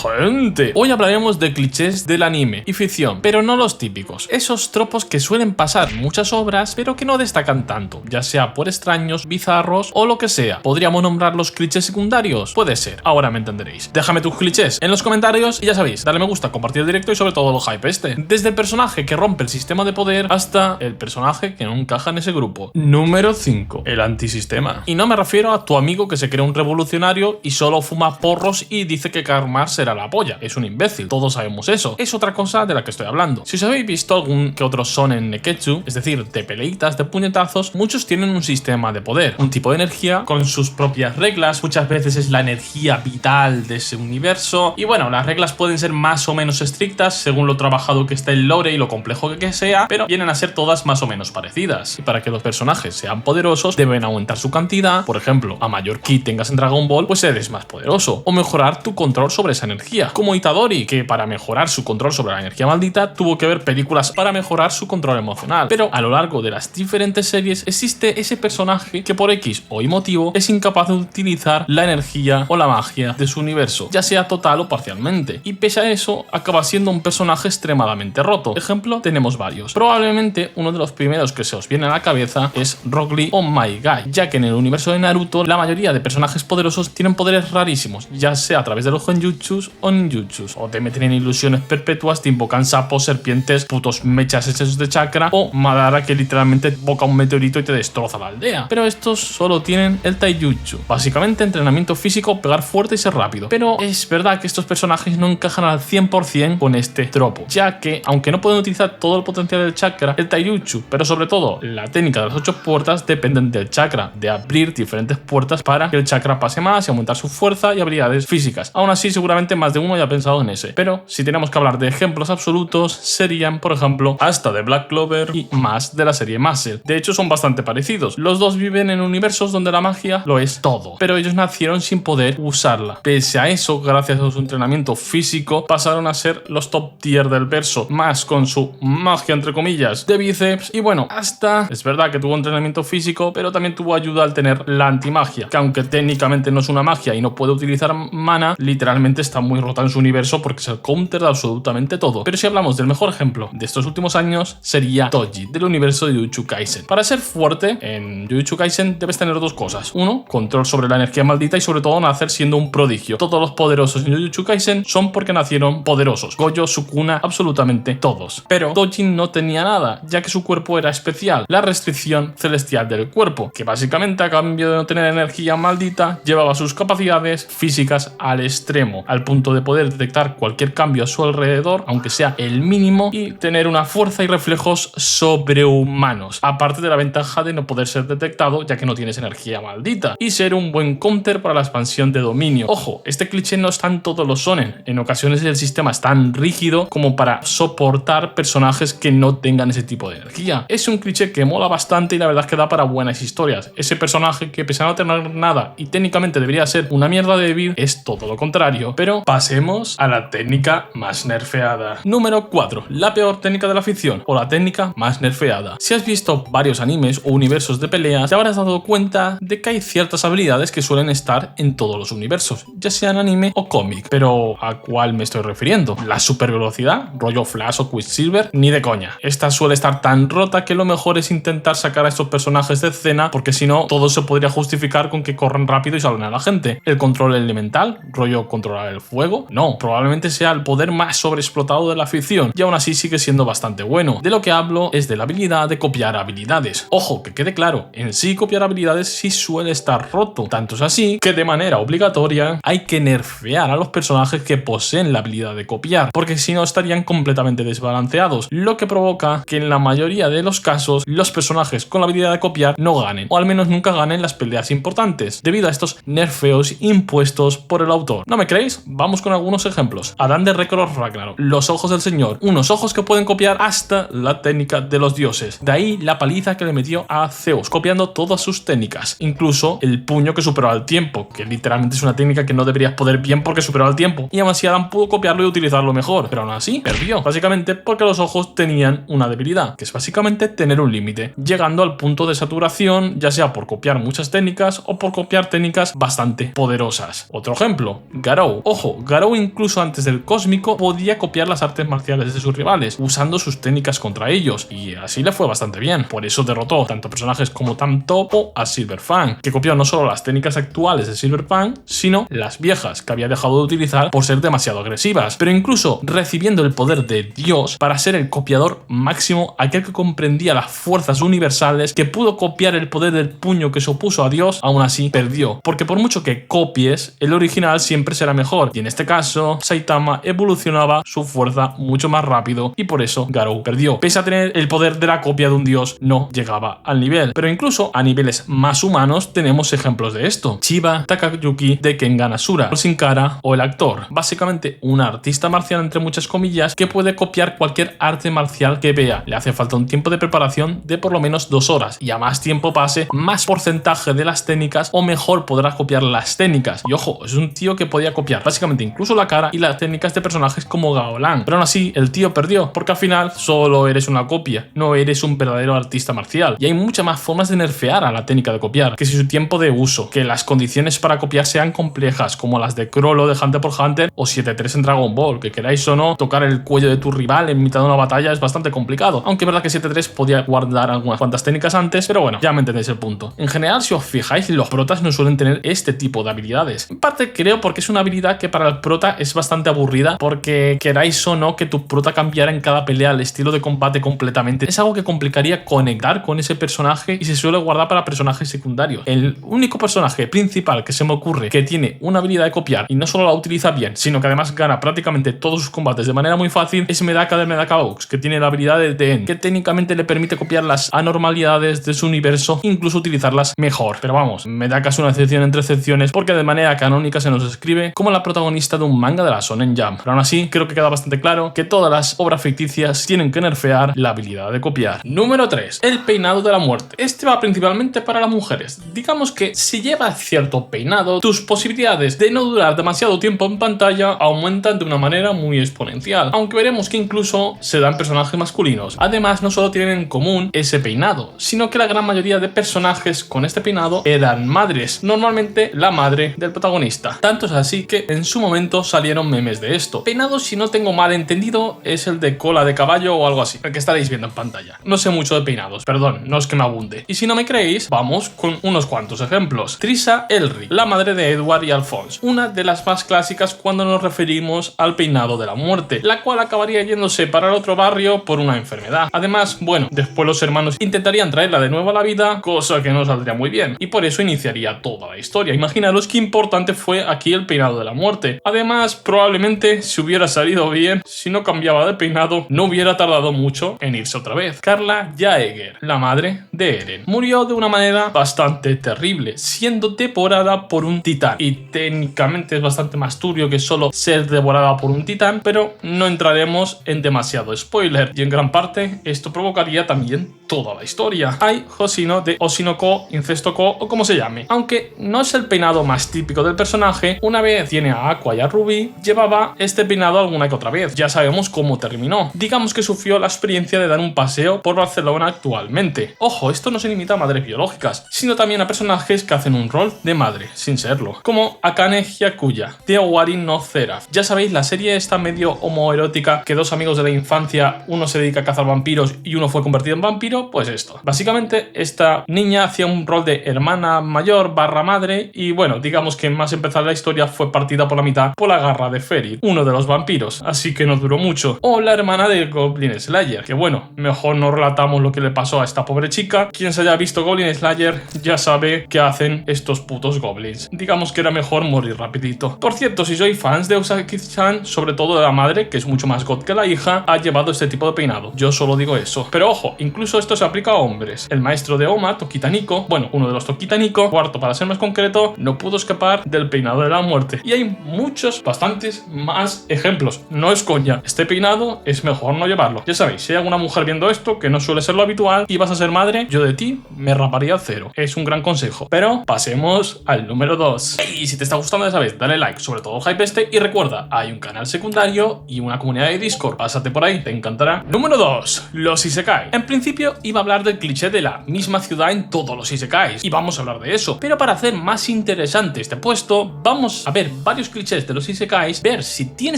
gente! Hoy hablaremos de clichés del anime y ficción, pero no los típicos. Esos tropos que suelen pasar en muchas obras, pero que no destacan tanto, ya sea por extraños, bizarros o lo que sea. ¿Podríamos nombrar los clichés secundarios? Puede ser, ahora me entenderéis. Déjame tus clichés en los comentarios y ya sabéis, dale me gusta, compartir el directo y sobre todo el hype este. Desde el personaje que rompe el sistema de poder hasta el personaje que no encaja en ese grupo. Número 5. El antisistema. Y no me refiero a tu amigo que se cree un revolucionario y solo fuma porros y dice que Karl Marx será la polla. Es un imbécil, todos sabemos eso. Es otra cosa de la que estoy hablando. Si os habéis visto algún que otro shonen neketsu, es decir, de peleitas, de puñetazos, muchos tienen un sistema de poder, un tipo de energía con sus propias reglas. Muchas veces es la energía vital de ese universo. Y bueno, las reglas pueden ser más o menos estrictas según lo trabajado que esté el lore y lo complejo que sea, pero vienen a ser todas más o menos parecidas. Y para que los personajes sean poderosos, deben aumentar su cantidad. Por ejemplo, a mayor ki tengas en Dragon Ball, pues eres más poderoso. O mejorar tu control sobre esa energía. Como Itadori, que para mejorar su control sobre la energía maldita, tuvo que ver películas para mejorar su control emocional. Pero a lo largo de las diferentes series, existe ese personaje que por X o Y motivo es incapaz de utilizar la energía o la magia de su universo, ya sea total o parcialmente. Y pese a eso, acaba siendo un personaje extremadamente roto. Ejemplo, tenemos varios. Probablemente uno de los primeros que se os viene a la cabeza es Rock Lee o My Guy, ya que en el universo de Naruto la mayoría de personajes poderosos tienen poderes rarísimos, ya sea a través de los genjutsus o ninjutsus, o te meten en ilusiones perpetuas, te invocan sapos, serpientes, putos mechas hechos de chakra, o Madara que literalmente boca un meteorito y te destroza la aldea. Pero estos solo tienen el taijutsu, básicamente entrenamiento físico, pegar fuerte y ser rápido. Pero es verdad que estos personajes no encajan al 100% con este tropo, ya que aunque no pueden utilizar todo el potencial del chakra, el taijutsu, pero sobre todo la técnica de las 8 puertas, dependen del chakra, de abrir diferentes puertas para que el chakra pase más y aumentar su fuerza y habilidades físicas. Aún así, seguramente más de uno ya ha pensado en ese. Pero si tenemos que hablar de ejemplos absolutos, serían, por ejemplo, hasta de Black Clover y más de la serie Muscle. De hecho, son bastante parecidos. Los dos viven en universos donde la magia lo es todo, pero ellos nacieron sin poder usarla. Pese a eso, gracias a su entrenamiento físico, pasaron a ser los top tier del verso, más con su magia entre comillas de bíceps. Y bueno, hasta es verdad que tuvo entrenamiento físico, pero también tuvo ayuda al tener la antimagia, que aunque técnicamente no es una magia y no puede utilizar mana, literalmente está muy rota en su universo porque es el counter de absolutamente todo. Pero si hablamos del mejor ejemplo de estos últimos años, sería Toji, del universo de Jujutsu Kaisen. Para ser fuerte en Jujutsu Kaisen debes tener dos cosas. Uno, control sobre la energía maldita y sobre todo nacer siendo un prodigio. Todos los poderosos en Jujutsu Kaisen son porque nacieron poderosos. Gojo, Sukuna, absolutamente todos. Pero Toji no tenía nada, ya que su cuerpo era especial. La restricción celestial del cuerpo, que básicamente a cambio de no tener energía maldita, llevaba sus capacidades físicas al extremo, al punto de poder detectar cualquier cambio a su alrededor, aunque sea el mínimo, y tener una fuerza y reflejos sobrehumanos. Aparte de la ventaja de no poder ser detectado, ya que no tienes energía maldita, y ser un buen counter para la expansión de dominio. Ojo, este cliché no está en todos los shonen. En ocasiones el sistema es tan rígido como para soportar personajes que no tengan ese tipo de energía. Es un cliché que mola bastante y la verdad es que da para buenas historias. Ese personaje que pese a no tener nada y técnicamente debería ser una mierda débil, es todo lo contrario. Pero pasemos a la técnica más nerfeada. Número 4. La peor técnica de la ficción, o la técnica más nerfeada. Si has visto varios animes o universos de peleas, te habrás dado cuenta de que hay ciertas habilidades que suelen estar en todos los universos, ya sean anime o cómic. Pero ¿a cuál me estoy refiriendo? ¿La super velocidad, rollo Flash o Quicksilver? Ni de coña. Esta suele estar tan rota que lo mejor es intentar sacar a estos personajes de escena, porque si no, todo se podría justificar con que corren rápido y salven a la gente. El control elemental, rollo controlar el fuego, no, probablemente sea el poder más sobreexplotado de la ficción, y aún así sigue siendo bastante bueno. De lo que hablo es de la habilidad de copiar habilidades. Ojo, que quede claro, en sí copiar habilidades sí suele estar roto, tanto es así que de manera obligatoria hay que nerfear a los personajes que poseen la habilidad de copiar, porque si no estarían completamente desbalanceados, lo que provoca que en la mayoría de los casos los personajes con la habilidad de copiar no ganen, o al menos nunca ganen las peleas importantes, debido a estos nerfeos impuestos por el autor. ¿No me creéis? Vamos con algunos ejemplos. Adán de Record Ragnarok, los ojos del señor, unos ojos que pueden copiar hasta la técnica de los dioses. De ahí la paliza que le metió a Zeus, copiando todas sus técnicas, incluso el puño que superó al tiempo, que literalmente es una técnica que no deberías poder bien porque superó al tiempo, y aún así Adán pudo copiarlo y utilizarlo mejor, pero aún así perdió, básicamente porque los ojos tenían una debilidad, que es básicamente tener un límite, llegando al punto de saturación, ya sea por copiar muchas técnicas o por copiar técnicas bastante poderosas. Otro ejemplo, Garou. Ojo, ojo, Garou incluso antes del cósmico podía copiar las artes marciales de sus rivales, usando sus técnicas contra ellos, y así le fue bastante bien. Por eso derrotó tanto a personajes como Tam Top o a Silver Fang, que copió no solo las técnicas actuales de Silver Fang, sino las viejas que había dejado de utilizar por ser demasiado agresivas, pero incluso recibiendo el poder de Dios para ser el copiador máximo, aquel que comprendía las fuerzas universales, que pudo copiar el poder del puño que se opuso a Dios, aún así perdió, porque por mucho que copies, el original siempre será mejor, y en este caso Saitama evolucionaba su fuerza mucho más rápido y por eso Garou perdió. Pese a tener el poder de la copia de un dios, no llegaba al nivel, pero incluso a niveles más humanos tenemos ejemplos de esto: Chiba Takayuki de Kengan Ashura, Sin Cara o el actor, básicamente un artista marcial entre muchas comillas que puede copiar cualquier arte marcial que vea. Le hace falta un tiempo de preparación de por lo menos 2 horas, y a más tiempo pase, más porcentaje de las técnicas o mejor podrá copiar las técnicas. Y ojo, es un tío que podía copiar básicamente incluso la cara y las técnicas de personajes como Gao Lang, pero aún así el tío perdió, porque al final solo eres una copia, no eres un verdadero artista marcial, y hay muchas más formas de nerfear a la técnica de copiar, que si su tiempo de uso, que las condiciones para copiar sean complejas como las de Chrollo de Hunter x Hunter o 7-3 en Dragon Ball, que queráis o no, tocar el cuello de tu rival en mitad de una batalla es bastante complicado, aunque es verdad que 7-3 podía guardar algunas cuantas técnicas antes, pero bueno, ya me entendéis el punto. En general, si os fijáis, los protas no suelen tener este tipo de habilidades. En parte creo porque es una habilidad que para el prota es bastante aburrida, porque queráis o no que tu prota cambiara en cada pelea el estilo de combate completamente, es algo que complicaría conectar con ese personaje y se suele guardar para personajes secundarios. El único personaje principal que se me ocurre que tiene una habilidad de copiar y no solo la utiliza bien, sino que además gana prácticamente todos sus combates de manera muy fácil, es Medaka de Medaka Box, que tiene la habilidad de TN, que técnicamente le permite copiar las anormalidades de su universo, incluso utilizarlas mejor. Pero vamos, Medaka es una excepción entre excepciones, porque de manera canónica se nos escribe como la protagonista de un manga de la Shonen Jump. Pero aún así, creo que queda bastante claro que todas las obras ficticias tienen que nerfear la habilidad de copiar. Número 3. El peinado de la muerte. Este va principalmente para las mujeres. Digamos que si llevas cierto peinado, tus posibilidades de no durar demasiado tiempo en pantalla aumentan de una manera muy exponencial, aunque veremos que incluso se dan personajes masculinos. Además, no solo tienen en común ese peinado, sino que la gran mayoría de personajes con este peinado eran madres, normalmente la madre del protagonista. Tanto es así que en su momento salieron memes de esto. Peinado, si no tengo mal entendido, es el de cola de caballo o algo así, el que estaréis viendo en pantalla. No sé mucho de peinados, perdón, no es que me abunde. Y si no me creéis, vamos con unos cuantos ejemplos. Trisa Elric, la madre de Edward y Alphonse, una de las más clásicas cuando nos referimos al peinado de la muerte, la cual acabaría yéndose para el otro barrio por una enfermedad. Además, bueno, después los hermanos intentarían traerla de nuevo a la vida, cosa que no saldría muy bien, y por eso iniciaría toda la historia. Imaginaros qué importante fue aquí el peinado de la muerte. Además, probablemente si hubiera salido bien, si no cambiaba de peinado, no hubiera tardado mucho en irse otra vez. Carla Jaeger, la madre de Eren, murió de una manera bastante terrible, siendo devorada por un titán, y técnicamente es bastante más turbio que solo ser devorada por un titán, pero no entraremos en demasiado spoiler, y en gran parte esto provocaría también toda la historia. Ai Hoshino de Oshinoko, Incesto-ko o como se llame. Aunque no es el peinado más típico del personaje, una vez tiene a Aqua y a Ruby, llevaba este peinado alguna que otra vez. Ya sabemos cómo terminó. Digamos que sufrió la experiencia de dar un paseo por Barcelona actualmente. Ojo, esto no se limita a madres biológicas, sino también a personajes que hacen un rol de madre, sin serlo, como Akane Hyakuya, de Owari no Seraph. Ya sabéis, la serie esta medio homoerótica, que dos amigos de la infancia, uno se dedica a cazar vampiros y uno fue convertido en vampiro, pues esto. Básicamente, esta niña hacía un rol de hermana mayor barra madre, y bueno, digamos que más empezar la historia fue partida por la mitad por la garra de Ferit, uno de los vampiros, así que no duró mucho. O la hermana de Goblin Slayer, que bueno, mejor no relatamos lo que le pasó a esta pobre chica. Quien se haya visto Goblin Slayer ya sabe qué hacen estos putos goblins. Digamos que era mejor morir rapidito. Por cierto, si sois fans de Usagi-chan, sobre todo de la madre, que es mucho más god que la hija, ha llevado este tipo de peinado. Yo solo digo eso. Pero ojo, incluso esto se aplica a hombres. El maestro de Oma, Tokita Nico, bueno, uno de los Tokita Nico, cuarto para ser más concreto, no pudo escapar del peinado de la muerte. Y hay muchos, bastantes más ejemplos. No es coña. Este peinado es mejor no llevarlo. Ya sabéis, si hay alguna mujer viendo esto, que no suele ser lo habitual, y vas a ser madre, yo de ti me raparía al cero. Es un gran consejo. Pero pasemos al número 2. Y si te está gustando, ya sabes, dale like, sobre todo hype este, y recuerda, hay un canal secundario y una comunidad de Discord. Pásate por ahí, te encantará. Número 2. Los Isekai. En principio, iba a hablar del cliché de la misma ciudad en todos los isekais, y vamos a hablar de eso. Pero para hacer más interesante este puesto, vamos a ver varios clichés de los isekais, ver si tiene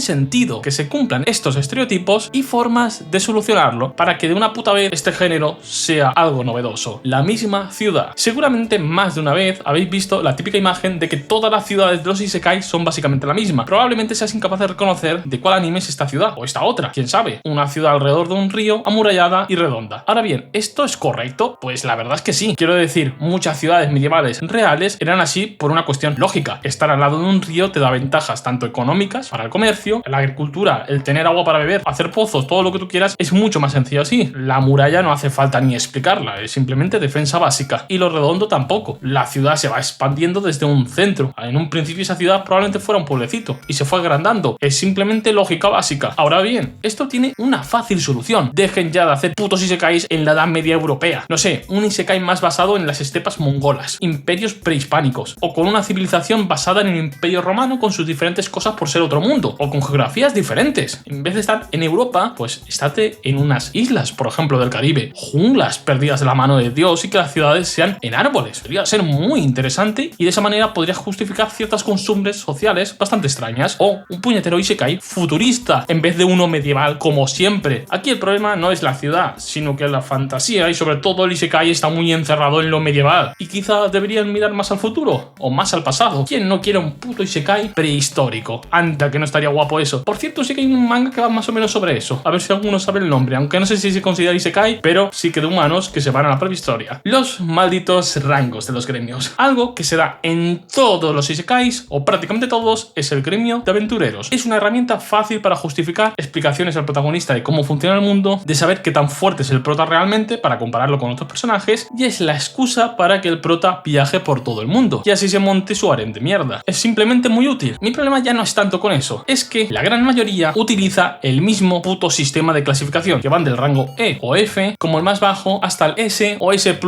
sentido que se cumplan estos estereotipos y formas de solucionarlo para que de una puta vez este género sea algo novedoso. La misma ciudad. Seguramente más de una vez habéis visto la típica imagen de que todas las ciudades de los isekais son básicamente la misma. Probablemente seas incapaz de reconocer de cuál anime es esta ciudad o esta otra. Quién sabe, una ciudad alrededor de un río, amurallada y redonda. Ahora bien, ¿esto es correcto? Pues la verdad es que sí. Quiero decir, muchas ciudades medievales reales eran así por una cuestión lógica. Estar al lado de un río te da ventajas tanto económicas para el comercio, la agricultura, el tener agua para beber, hacer pozos, todo lo que tú quieras, es mucho más sencillo así. La muralla no hace falta ni explicarla, es simplemente defensa básica. Y lo redondo tampoco. La ciudad se va expandiendo desde un centro. En un principio esa ciudad probablemente fuera un pueblecito y se fue agrandando. Es simplemente lógica básica. Ahora bien, esto tiene una fácil solución. Dejen ya de hacer putos isekais en la Edad Media europea. No sé, un isekai más basado en las estepas mongolas, imperios prehispánicos, o con una civilización basada en el Imperio Romano con sus diferentes cosas por ser otro mundo, o con geografías diferentes. En vez de estar en Europa, pues estate en unas islas, por ejemplo, del Caribe, junglas perdidas de la mano de Dios y que las ciudades sean en árboles. Podría ser muy interesante y de esa manera podría justificar ciertas costumbres sociales bastante extrañas. O un puñetero isekai futurista en vez de uno medieval como siempre. Aquí el problema no es la ciudad, sino que la fantasía y sobre todo el isekai está muy encerrado en lo medieval. Y quizá deberían mirar más al futuro o más al pasado. ¿Quién no quiere un puto isekai prehistórico? Anda, que no estaría guapo eso. Por cierto, sí que hay un manga que va más o menos sobre eso. A ver si alguno sabe el nombre, aunque no sé si se considera isekai, pero sí que de humanos que se van a la prehistoria. Los malditos rangos de los gremios. Algo que se da en todos los isekais, o prácticamente todos, es el gremio de aventureros. Es una herramienta fácil para justificar explicaciones al protagonista de cómo funciona el mundo, de saber qué tan fuerte es el prota realmente para compararlo con otros personajes, y es la excusa para que el prota viaje por todo el mundo y así se monte su harem de mierda. Es simplemente muy útil. Mi problema ya no es tanto con eso, es que la gran mayoría utiliza el mismo puto sistema de clasificación, que van del rango E o F como el más bajo hasta el S o S+.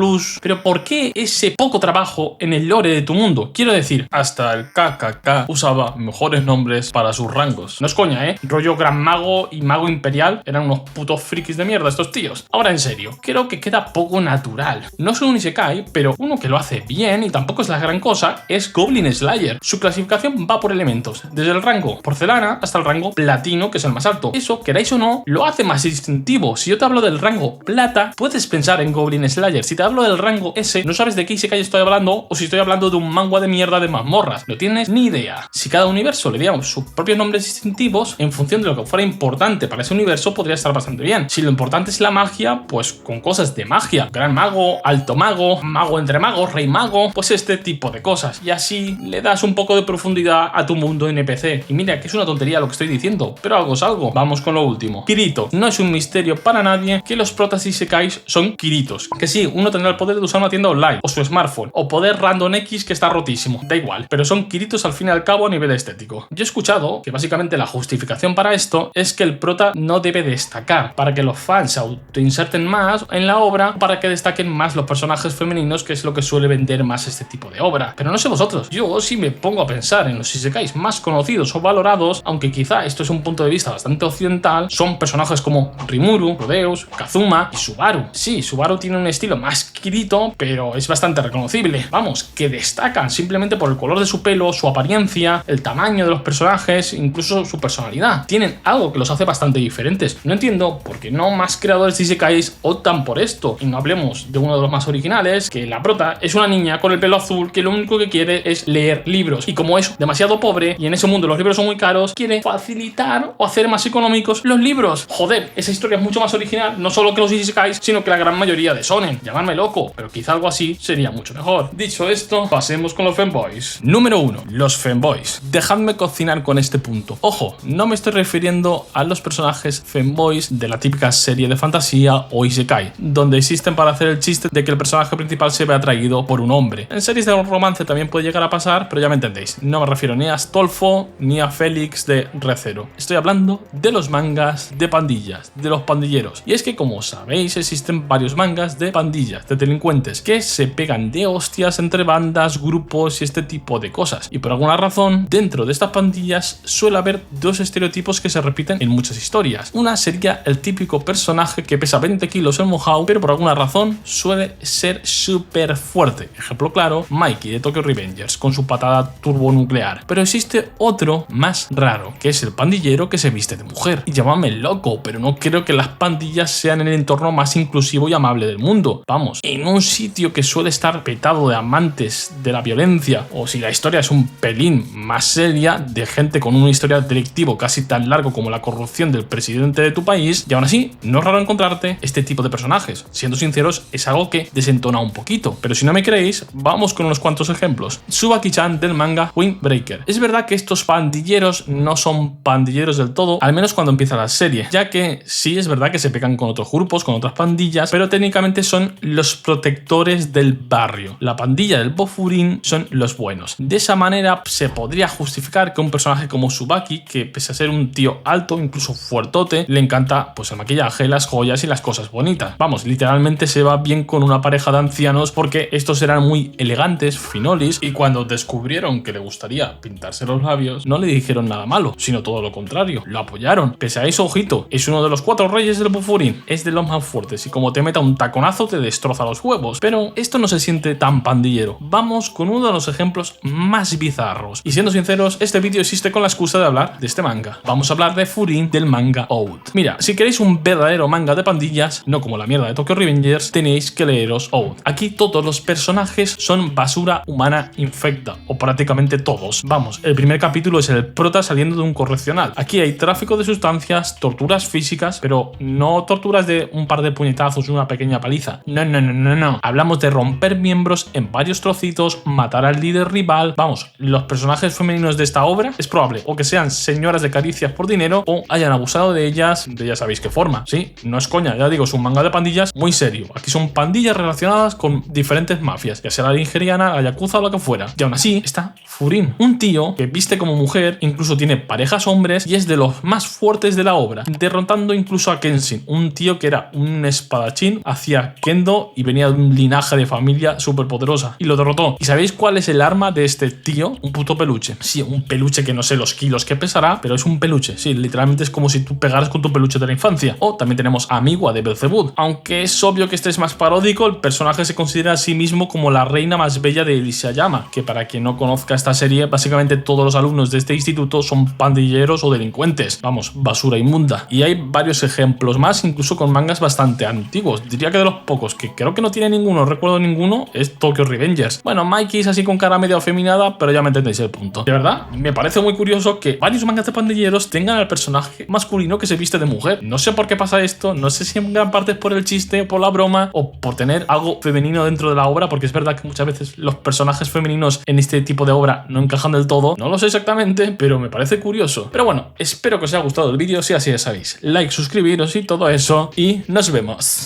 Pero ¿por qué ese poco trabajo en el lore de tu mundo? Quiero decir, hasta el KKK usaba mejores nombres para sus rangos. No es coña, rollo Gran Mago y Mago Imperial eran unos putos frikis de mierda estos tíos. Ahora en serio, creo que queda poco natural. No soy un isekai, pero uno que lo hace bien y tampoco es la gran cosa es Goblin Slayer. Su clasificación va por elementos, desde el rango porcelana hasta el rango platino, que es el más alto. Eso, queráis o no, lo hace más distintivo. Si yo te hablo del rango plata, puedes pensar en Goblin Slayer. Si te hablo del rango S, no sabes de qué isekai estoy hablando o si estoy hablando de un manga de mierda de mazmorras. No tienes ni idea. Si cada universo le diéramos sus propios nombres distintivos, en función de lo que fuera importante para ese universo, podría estar bastante bien. Si lo importante es la magia, pues con cosas de magia. Gran mago, alto mago, mago entre magos, rey mago, pues este tipo de cosas. Y así le das un poco de profundidad a tu mundo NPC. Y mira que es una tontería lo que estoy diciendo, pero algo es algo. Vamos con lo último. Kirito. No es un misterio para nadie que los protas isekais son Kiritos. Que sí, uno tendrá el poder de usar una tienda online, o su smartphone, o poder random X que está rotísimo. Da igual, pero son Kiritos al fin y al cabo a nivel estético. Yo he escuchado que básicamente la justificación para esto es que el prota no debe destacar, para que los fans se autoinserten más en la obra, para que destaquen más los personajes femeninos, que es lo que suele vender más este tipo de obra. Pero no sé vosotros, yo sí me pongo a pensar en los isekais más conocidos o valorados, aunque quizá esto es un punto de vista bastante occidental, son personajes como Rimuru, Prodeus, Kazuma y Subaru. Sí, Subaru tiene un estilo más Kirito, pero es bastante reconocible. Vamos, que destacan simplemente por el color de su pelo, su apariencia, el tamaño de los personajes, incluso su personalidad. Tienen algo que los hace bastante diferentes. No entiendo por qué no más creadores de isekais optan por esto. Y no hablemos de uno de los más originales, que la prota es una niña con el pelo azul que lo único que quiere es leer libros. Y como es demasiado pobre y en ese mundo los libros son muy caros, quiere facilitar o hacer más económicos los libros. Joder, esa historia es mucho más original, no solo que los isekais, sino que la gran mayoría de shonen. Llamadme loco, pero quizá algo así sería mucho mejor. Dicho esto, pasemos con los fanboys. Número 1. Los fanboys. Dejadme cocinar con este punto. Ojo, no me estoy refiriendo a los personajes fanboys de la típica serie de fantasía o isekai, donde existen para hacer el chiste de que el personaje principal se ve atraído por un hombre. En series de romance también puede llegar a pasar, pero ya me entendéis. No me refiero ni a Astolfo ni a Félix de Re:Zero. Estoy hablando de los mangas de pandillas, de los pandilleros. Y es que, como sabéis, existen varios mangas de pandillas, de delincuentes, que se pegan de hostias entre bandas, grupos y este tipo de cosas. Y por alguna razón, dentro de estas pandillas suele haber dos estereotipos que se repiten en muchas historias. Una sería el típico personaje que pesa 20 kilos mojado, pero por alguna razón suele ser súper fuerte. Ejemplo claro, Mikey de Tokyo Revengers con su patada turbonuclear. Pero existe otro más raro, que es el pandillero que se viste de mujer. Y llámame loco, pero no creo que las pandillas sean el entorno más inclusivo y amable del mundo. Vamos, en un sitio que suele estar petado de amantes de la violencia, o si la historia es un pelín más seria, de gente con un historial delictivo casi tan largo como la corrupción del presidente de tu país, y aún así no es raro encontrarte este tipo de personajes. Siendo sinceros, es algo que desentona un poquito, pero si no me creéis, vamos con unos cuantos ejemplos. Tsubaki-chan del manga Windbreaker. Es verdad que estos pandilleros no son pandilleros del todo, al menos cuando empieza la serie, ya que sí es verdad que se pegan con otros grupos, con otras pandillas, pero técnicamente son los protectores del barrio. La pandilla del Bofurin son los buenos. De esa manera se podría justificar que un personaje como Tsubaki, que pese a ser un tío alto, incluso fuertote, le encanta pues el maquillaje, las joyas y las cosas bonitas. Vamos, literalmente se va bien con una pareja de ancianos porque estos eran muy elegantes, finolis, y cuando descubrieron que le gustaría pintarse los labios, no le dijeron nada malo, sino todo lo contrario, lo apoyaron. Pese a eso, ojito, es uno de los 4 reyes del Bofurin, es de los más fuertes y como te meta un taconazo te destroza los huevos, pero esto no se siente tan pandillero. Vamos con uno de los ejemplos más bizarros, y siendo sinceros, este vídeo existe con la excusa de hablar de este manga. Vamos a hablar de Furin del manga Out. Mira, si queréis un verdadero manga de pandillas, no como la mierda de Tokyo Revengers, tenéis que leeros Out. Aquí todos los personajes son basura humana infecta, o prácticamente todos. Vamos, el primer capítulo es el prota saliendo de un correccional. Aquí hay tráfico de sustancias, torturas físicas, pero no torturas de un par de puñetazos y una pequeña paliza. No. Hablamos de romper miembros en varios trocitos, matar al líder rival. Vamos, los personajes femeninos de esta obra es probable o que sean señoras de caricias por dinero o hayan abusado de ellas de ya sabéis qué forma. Sí, no es coña, ya digo, es un manga de pandillas muy serio. Aquí son pandillas relacionadas con diferentes mafias, ya sea la nigeriana, la yakuza o lo que fuera. Y aún así está Furin, un tío que viste como mujer, incluso tiene parejas hombres y es de los más fuertes de la obra, derrotando incluso a Kenshin, un tío que era un espadachín, hacía kendo y venía de un linaje de familia súper poderosa y lo derrotó. ¿Y sabéis cuál es el arma de este tío? Un puto peluche. Sí, un peluche que no sé los kilos que pesará, pero es un peluche. Sí, literalmente es como si tú pegaras con tu peluche de la infancia. O también tenemos a Miwa de Belzebub. Aunque es obvio que este es más paródico, el personaje se considera a sí mismo como la reina más bella de Elishayama, que para quien no conozca esta serie, básicamente todos los alumnos de este instituto son pandilleros o delincuentes. Vamos, basura inmunda. Y hay varios ejemplos más, incluso con mangas bastante antiguos. Diría que de los pocos que creo que no tiene ninguno, no recuerdo ninguno, es Tokyo Revengers. Bueno, Mikey es así con cara medio afeminada, pero ya me entendéis el punto. De verdad, me parece muy curioso que varios mangas de pandilleros tengan al personaje masculino que se viste de mujer. No sé por qué pasa esto, no sé si en gran parte es por el chiste, por la broma o por tener algo femenino dentro de la obra, porque es verdad que muchas veces los personajes femeninos en este tipo de obra no encajan del todo. No lo sé exactamente, pero me parece curioso. Pero bueno, espero que os haya gustado el vídeo. Si así es, sabéis, like, suscribiros y todo eso, y nos vemos.